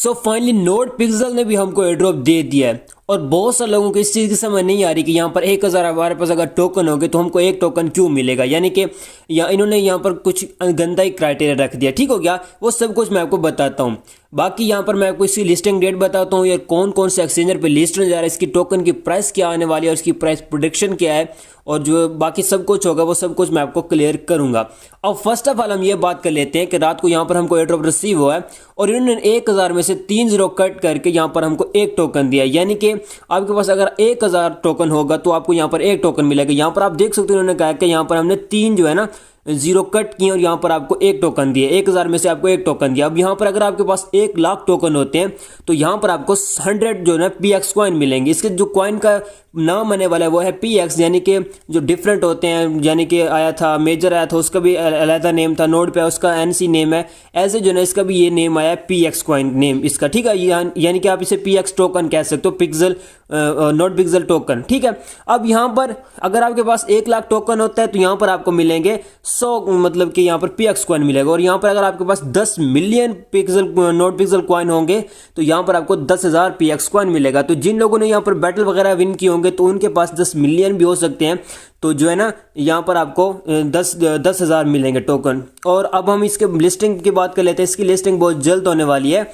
So finally node pixel ने भी हमको एयर ड्रॉप दे दिया है। और बहुत सारे लोगों को इस चीज़ की समझ नहीं आ रही कि यहाँ पर 1000 हमारे पास अगर टोकन हो गए तो हमको एक टोकन क्यों मिलेगा। यानी कि इन्होंने यहाँ पर कुछ गंदा ही क्राइटेरिया रख दिया। ठीक हो गया, वो सब कुछ मैं आपको बताता हूँ। बाकी यहाँ पर मैं आपको इसकी लिस्टिंग डेट बताता हूँ, यार कौन कौन से एक्सचेंजर पे लिस्ट होने जा रहा है, इसकी टोकन की प्राइस क्या आने वाली है और इसकी प्राइस प्रोडिक्शन क्या है, और जो बाकी सब कुछ होगा वो सब कुछ मैं आपको क्लियर करूंगा। अब फर्स्ट ऑफ ऑल हम ये बात कर लेते हैं कि रात को यहाँ पर हमको एयर ड्रॉप रिसीव हुआ है और इन्होंने 1000 में से 3 जीरो कट करके यहाँ पर हमको एक टोकन दिया। यानी कि आपके पास अगर 1000 टोकन होगा तो आपको यहाँ पर एक टोकन मिलेगा। यहाँ पर आप देख सकते हो इन्होंने कहा कि यहाँ पर हमने 3 जो है ना जीरो कट किए और यहाँ पर आपको एक टोकन दिए, 1000 में से आपको एक टोकन दिया। अब यहाँ पर अगर आपके पास 1 लाख टोकन होते हैं तो यहाँ पर आपको 100 जो है ना PX कॉइन मिलेंगे। इसके जो कॉइन का नाम आने वाला है वो है PX, यानी कि जो डिफरेंट होते हैं, यानी कि आया था मेजर आया था उसका भी अलग नेम था, नोड पे उसका NC नेम है, ऐसे जो है ना इसका भी ये नेम आया PX कॉइन नेम इसका। ठीक है, यानी कि आप इसे PX टोकन कह सकते हो, पिक्सल नोड पिक्सल टोकन। ठीक है, अब यहाँ पर अगर आपके पास 1 लाख टोकन होता है तो यहाँ पर आपको मिलेंगे 100, मतलब कि यहाँ पर PX कॉइन मिलेगा। और यहाँ पर अगर आपके पास 10 million pixel node pixel coin होंगे तो यहाँ पर आपको 10,000 PX कॉइन मिलेगा। तो जिन लोगों ने यहाँ पर बैटल वगैरह विन किए होंगे तो उनके पास 10 मिलियन भी हो सकते हैं, तो जो है ना यहाँ पर आपको 10,000 मिलेंगे टोकन। और अब हम इसके लिस्टिंग की बात कर लेते हैं। इसकी लिस्टिंग बहुत जल्द होने वाली है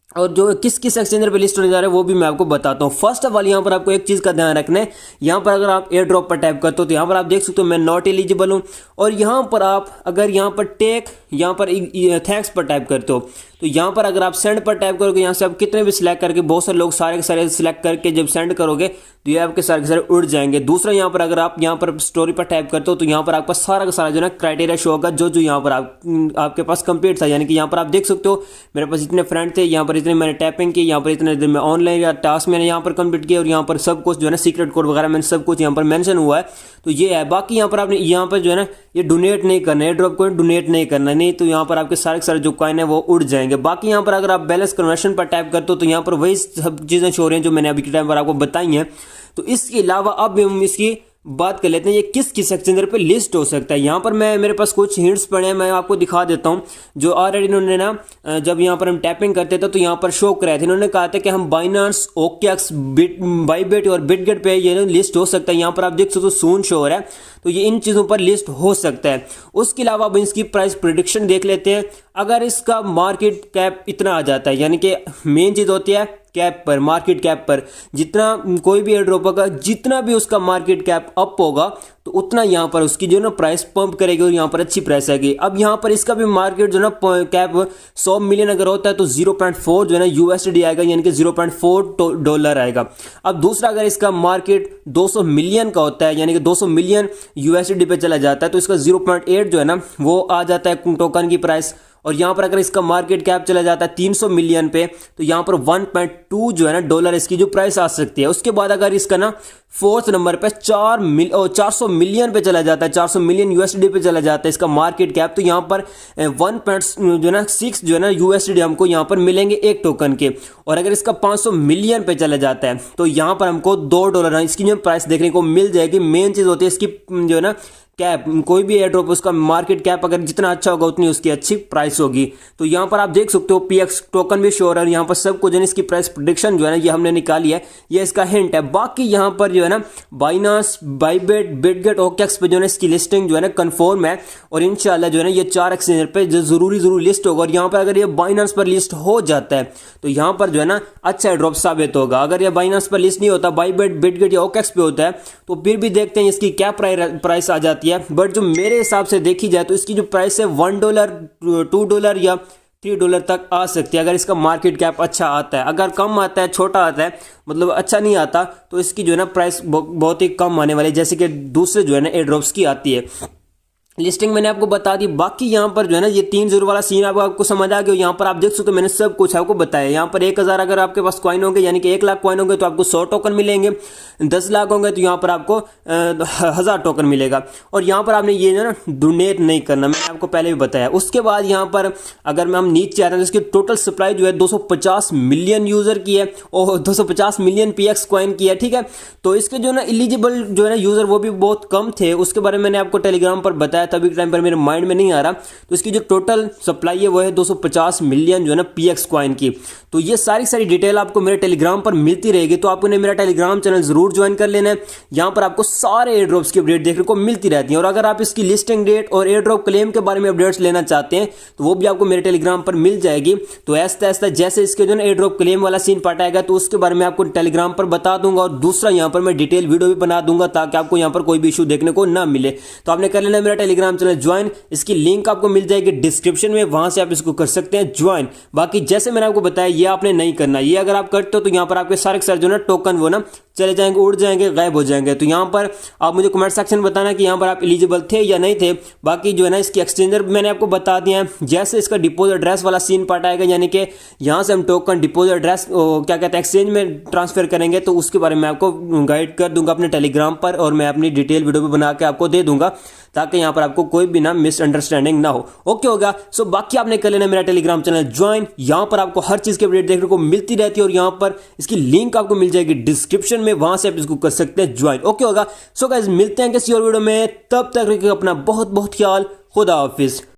और जो किस किस एक्सचेंजर पे लिस्ट होने जा रहा है वो भी मैं आपको बताता हूँ। फर्स्ट ऑफ ऑल यहाँ पर आपको एक चीज़ का ध्यान रखना है, यहाँ पर अगर आप एयर ड्रॉप पर टैप करते हो तो यहाँ पर आप देख सकते हो मैं नॉट एलिजिबल हूँ। और यहाँ पर आप अगर यहाँ पर टेक यहाँ पर थैंक्स पर टैप करते हो तो यहाँ पर अगर आप सेंड पर टैप करोगे, यहाँ से आप कितने भी सिलेक्ट करके, बहुत सारे लोग सारे के सारे सिलेक्ट करके जब सेंड करोगे तो ये आपके सारे के सारे उड़ जाएंगे। दूसरा यहाँ पर अगर आप यहाँ पर स्टोरी पर टैप करते हो तो यहाँ पर आपका सारा का सारा जो है ना क्राइटेरिया शो होगा जो यहाँ पर आपके पास कंप्लीट था। यानी कि यहाँ पर आप देख सकते हो मेरे पास इतने फ्रेंड थे, यहाँ पर इतने मैंने टैपिंग की, यहाँ पर इतने दिन में ऑनलाइन या टास्क मैंने यहाँ पर कंप्लीट किया और यहाँ पर सब कुछ जो है ना सीक्रेट कोड वगैरह मैंने सब कुछ यहाँ पर मेंशन हुआ है। तो ये है। बाकी यहाँ पर आपने यहाँ पर जो है ना ये डोनेट नहीं करना है, ड्रॉप कॉइन डोनेट नहीं करना है, नहीं तो यहाँ पर आपके सारे के सारे जो कॉइन है वो उड़ जाएंगे। बाकी यहाँ पर अगर आप बैलेंस कन्वर्शन पर टैप करते हो तो यहाँ पर वही सब चीज़ें शो हो रही हैं जो मैंने अभी के टाइम पर आपको बताई हैं। तो इसके अलावा अब हम इसकी बात कर लेते हैं ये किस किस एक्सचेंजर पे लिस्ट हो सकता है। यहाँ पर मेरे पास कुछ हिंट्स पड़े हैं, मैं आपको दिखा देता हूँ जो ऑलरेडी इन्होंने ना जब यहाँ पर हम टैपिंग करते थे तो यहाँ पर शो कराए थे। इन्होंने कहा था कि हम बाइनांस, OKX, बाइबिट और बिटगेट पे ये लिस्ट हो सकता है। यहाँ पर आप देख सकते हो सून शो हो रहा है, तो ये इन चीज़ों पर लिस्ट हो सकता है। उसके अलावा अब इसकी प्राइस प्रेडिक्शन देख लेते हैं। अगर इसका मार्केट कैप इतना आ जाता है, यानी कि मेन चीज़ होती है कैप पर, मार्केट कैप पर, जितना कोई भी एयर ड्रॉप होगा जितना भी उसका मार्केट कैप अप होगा तो उतना यहाँ पर उसकी जो ना प्राइस पंप करेगी और यहाँ पर अच्छी प्राइस आएगी। अब यहाँ पर इसका भी मार्केट जो ना कैप 100 मिलियन अगर होता है तो 0.4 जो है ना USD आएगा, यानी कि 0.4 डॉलर आएगा। अब दूसरा अगर इसका मार्केट 200 मिलियन का होता है, यानी कि 200 मिलियन USD पे चला जाता है तो इसका 0.8 जो है ना वो आ जाता है टोकन की प्राइस। और यहाँ पर अगर इसका मार्केट कैप चला जाता है 300 मिलियन पे तो यहाँ पर 1.2 जो है ना डॉलर इसकी जो प्राइस आ सकती है। उसके बाद अगर इसका ना 4th नंबर पे 400 मिलियन पे चला जाता है, 400 मिलियन USD पे चला जाता है इसका मार्केट कैप, तो यहाँ पर 1.6 जो है ना USD हमको यहाँ पर मिलेंगे एक टोकन के। और अगर इसका 500 मिलियन पे चला जाता है तो यहाँ पर हमको $2 इसकी जो प्राइस देखने को मिल जाएगी। मेन चीज़ होती है इसकी जो है ना कैप, कोई भी एयर ड्रॉप उसका मार्केट कैप अगर जितना अच्छा होगा उतनी उसकी अच्छी प्राइस होगी। तो यहाँ पर आप देख सकते हो PX टोकन भी श्योर है, यहाँ पर सब कुछ इसकी प्राइस प्रेडिक्शन जो है ना ये हमने निकाली है, ये इसका हिंट है। बाकी यहाँ पर जो है ना बाइनांस, बाइबिट, बिटगेट, OKX पे जो है इसकी लिस्टिंग जो है ना कन्फर्म है और इंशाल्लाह जो है ना ये 4 एक्सचेंजर पे जरूरी लिस्ट होगा। और यहाँ पर अगर ये बाइनांस पर लिस्ट हो जाता है तो यहाँ पर जो है ना अच्छा ड्रॉप साबित होगा। अगर ये बाइनांस पर लिस्ट नहीं होता, बाइबिट, बिटगेट या OKX पे होता है तो फिर भी देखते हैं इसकी क्या प्राइस आ जाती है। बट जो मेरे हिसाब से देखी जाए तो इसकी जो प्राइस है $1, $2 या $3 तक आ सकती है अगर इसका मार्केट कैप अच्छा आता है। अगर कम आता है, छोटा आता है, मतलब अच्छा नहीं आता, तो इसकी जो है ना प्राइस बहुत ही कम आने वाली है, जैसे कि दूसरे जो है ना एयर ड्रॉप्स की आती है। लिस्टिंग मैंने आपको बता दी। बाकी यहाँ पर जो है ना ये 3 जीरो वाला सीन आपको समझ आ गया। यहाँ पर आप देख सकते हो मैंने सब कुछ आपको बताया। यहाँ पर 1000 अगर आपके पास कॉइन होंगे, यानी कि 1 लाख कॉइन होंगे तो आपको 100 टोकन मिलेंगे, 10 लाख होंगे तो यहाँ पर आपको 1000 टोकन मिलेगा। और यहाँ पर आपने ये ना डोनेट नहीं करना, मैंने आपको पहले भी बताया। उसके बाद यहाँ पर अगर हम नीचे आते हैं तो इसकी टोटल सप्लाई जो है 250 मिलियन यूजर की है और 250 मिलियन PX कॉइन की है। ठीक है, तो इसके जो ना एलिजिबल जो है ना यूजर वो भी बहुत कम थे, उसके बारे में मैंने आपको टेलीग्राम पर बताया बताया तभी के टाइम पर मेरे माइंड में नहीं आ रहा। तो इसकी जो टोटल सप्लाई है वो है 250 मिलियन जो है ना PX कॉइन की। तो ये सारी डिटेल आपको मेरे टेलीग्राम पर मिलती रहेगी, तो आपने मेरा टेलीग्राम चैनल जरूर ज्वाइन कर लेना है। यहाँ पर आपको सारे एयर ड्रॉप्स की अपडेट देखने को मिलती रहती है, और अगर आप इसकी लिस्टिंग डेट और एयर ड्रॉप क्लेम के बारे में अपडेट्स लेना चाहते हैं तो वो भी आपको मेरे टेलीग्राम पर मिल जाएगी। तो ऐसा ऐसा जैसे इसके जो ना एयर ड्रॉप क्लेम वाला सीन पार्ट आएगा तो उसके बारे में आपको टेलीग्राम पर बता दूंगा, और दूसरा यहाँ पर मैं डिटेल वीडियो भी बना दूंगा ताकि आपको यहाँ पर कोई भी इशू देखने को ना मिले। तो आपने कर लेना मेरा टेलीग्राम चैनल ज्वाइन, इसकी लिंक आपको मिल जाएगी डिस्क्रिप्शन में, वहां से आप इसको कर सकते हैं ज्वाइन। बाकी जैसे मैंने आपको बताया ये आपने नहीं करना, ये अगर आप करते हो तो यहाँ पर आपके सारे के सारे जो ना टोकन वो ना चले जाएंगे, उड़ जाएंगे, गायब हो जाएंगे। तो यहाँ पर आप मुझे कमेंट सेक्शन में बताना कि यहाँ पर आप एलिजिबल थे या नहीं थे। बाकी जो है ना इसकी एक्सचेंजर मैंने आपको बता दिया है, जैसे इसका डिपोजिट एड्रेस वाला सीन पार्ट आएगा, यानी कि यहाँ से हम टोकन डिपोजिट एड्रेस क्या कहते हैं एक्सचेंज में ट्रांसफर करेंगे, तो उसके बारे में आपको गाइड कर दूंगा अपने टेलीग्राम पर, और मैं अपनी डिटेल वीडियो भी बना के आपको दे दूंगा ताकि यहाँ पर आपको कोई भी ना मिसअंडरस्टैंडिंग ना हो। ओके होगा। सो बाकी आपने कर लेना मेरा टेलीग्राम चैनल ज्वाइन, यहाँ पर आपको हर चीज की अपडेट देखने को मिलती रहती है, और यहाँ पर इसकी लिंक आपको मिल जाएगी डिस्क्रिप्शन में, वहां से आप इसको कर सकते हैं ज्वाइन। ओके होगा। सो गाइस मिलते हैं किसी और वीडियो में, तब तक रखिए अपना बहुत बहुत ख्याल। खुदा हाफिज।